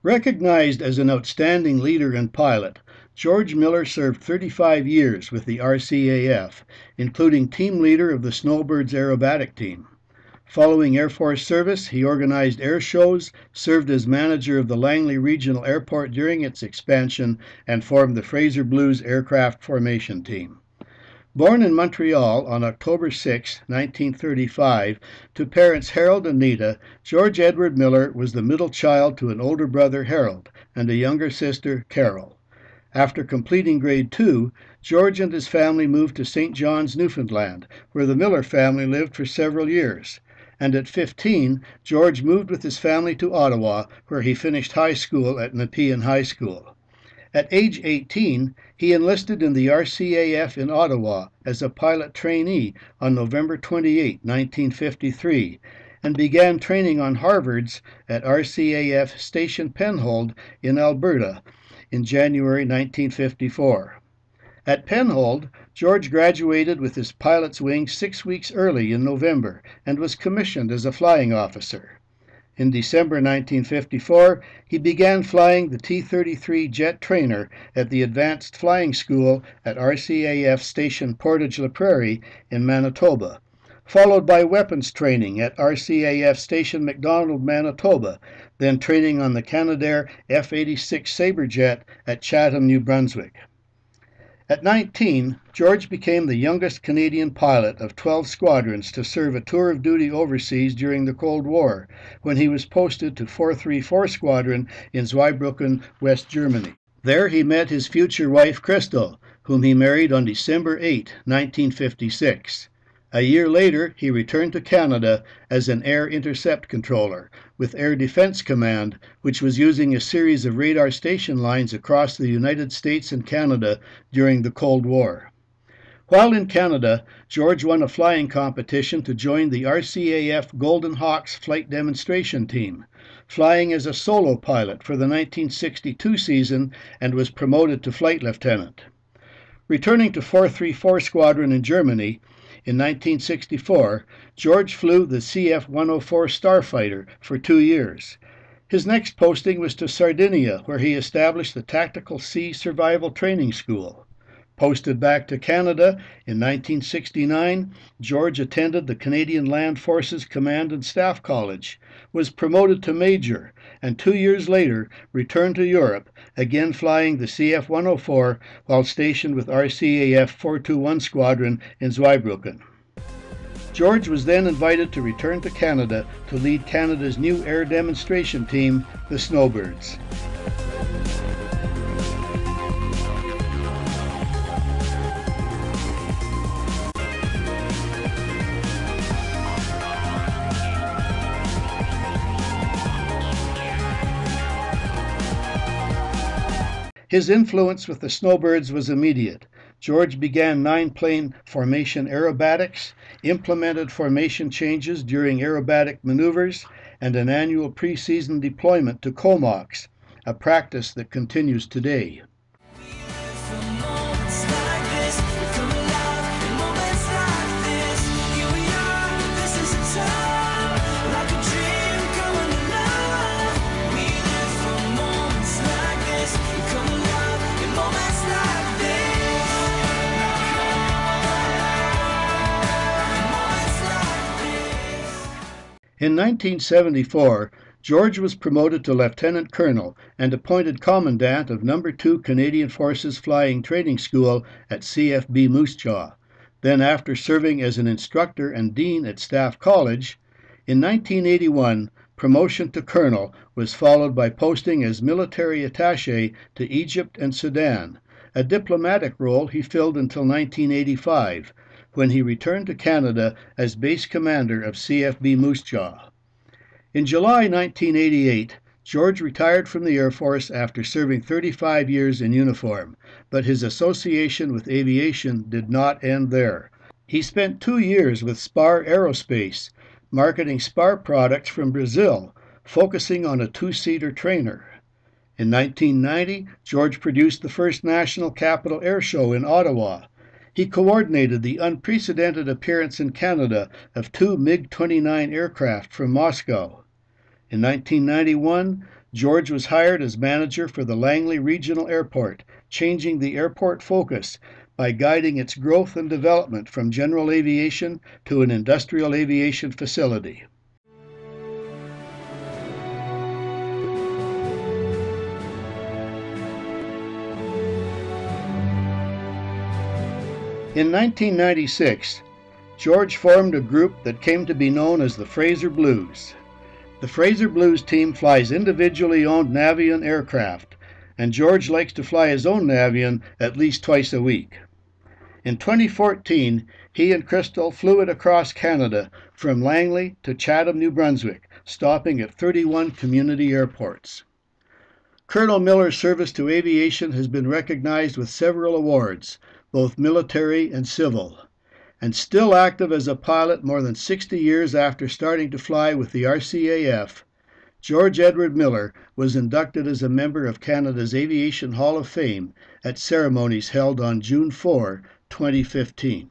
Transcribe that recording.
Recognized as an outstanding leader and pilot, George Miller served 35 years with the RCAF, including team leader of the Snowbirds aerobatic team. Following Air Force service, he organized air shows, served as manager of the Langley Regional Airport during its expansion, and formed the Fraser Blues aircraft formation team. Born in Montreal on October 6, 1935, to parents Harold and Nita, George Edward Miller was the middle child to an older brother, Harold, and a younger sister, Carol. After completing grade 2, George and his family moved to St. John's, Newfoundland, where the Miller family lived for several years. And at 15, George moved with his family to Ottawa, where he finished high school at Nepean High School. At age 18, he enlisted in the RCAF in Ottawa as a pilot trainee on November 28, 1953, and began training on Harvards at RCAF Station Penhold in Alberta in January 1954. At Penhold, George graduated with his pilot's wings 6 weeks early in November and was commissioned as a flying officer. In December 1954, he began flying the T-33 jet trainer at the Advanced Flying School at RCAF Station Portage-la Prairie in Manitoba, followed by weapons training at RCAF Station McDonald, Manitoba, then training on the Canadair F-86 Sabre jet at Chatham, New Brunswick. At 19, George became the youngest Canadian pilot of 12 squadrons to serve a tour of duty overseas during the Cold War, when he was posted to 434 Squadron in Zweibrücken, West Germany. There he met his future wife, Crystal, whom he married on December 8, 1956. A year later, he returned to Canada as an air intercept controller with Air Defense Command, which was using a series of radar station lines across the United States and Canada during the Cold War. While in Canada, George won a flying competition to join the RCAF Golden Hawks flight demonstration team, flying as a solo pilot for the 1962 season, and was promoted to flight lieutenant. Returning to 434 Squadron in Germany, in 1964, George flew the CF-104 Starfighter for 2 years. His next posting was to Sardinia, where he established the Tactical Sea Survival Training School. Posted back to Canada in 1969, George attended the Canadian Land Forces Command and Staff College, was promoted to Major, and 2 years later returned to Europe, again flying the CF-104 while stationed with RCAF 421 Squadron in Zweibrücken. George was then invited to return to Canada to lead Canada's new air demonstration team, the Snowbirds. His influence with the Snowbirds was immediate. George began 9-plane formation aerobatics, implemented formation changes during aerobatic maneuvers, and an annual pre-season deployment to Comox, a practice that continues today. In 1974, George was promoted to Lieutenant Colonel and appointed Commandant of No. 2 Canadian Forces Flying Training School at CFB Moose Jaw. Then, after serving as an instructor and dean at Staff College, in 1981, promotion to Colonel was followed by posting as military attaché to Egypt and Sudan, a diplomatic role he filled until 1985, when he returned to Canada as base commander of CFB Moose Jaw. In July 1988, George retired from the Air Force after serving 35 years in uniform, but his association with aviation did not end there. He spent 2 years with Spar Aerospace, marketing Spar products from Brazil, focusing on a 2-seater trainer. In 1990, George produced the first National Capital Air Show in Ottawa. He coordinated the unprecedented appearance in Canada of 2 MiG-29 aircraft from Moscow. In 1991, George was hired as manager for the Langley Regional Airport, changing the airport focus by guiding its growth and development from general aviation to an industrial aviation facility. In 1996, George formed a group that came to be known as the Fraser Blues. The Fraser Blues team flies individually owned Navion aircraft, and George likes to fly his own Navion at least twice a week. In 2014, he and Crystal flew it across Canada from Langley to Chatham, New Brunswick, stopping at 31 community airports. Colonel Miller's service to aviation has been recognized with several awards, both military and civil, and still active as a pilot more than 60 years after starting to fly with the RCAF, George Edward Miller was inducted as a member of Canada's Aviation Hall of Fame at ceremonies held on June 4, 2015.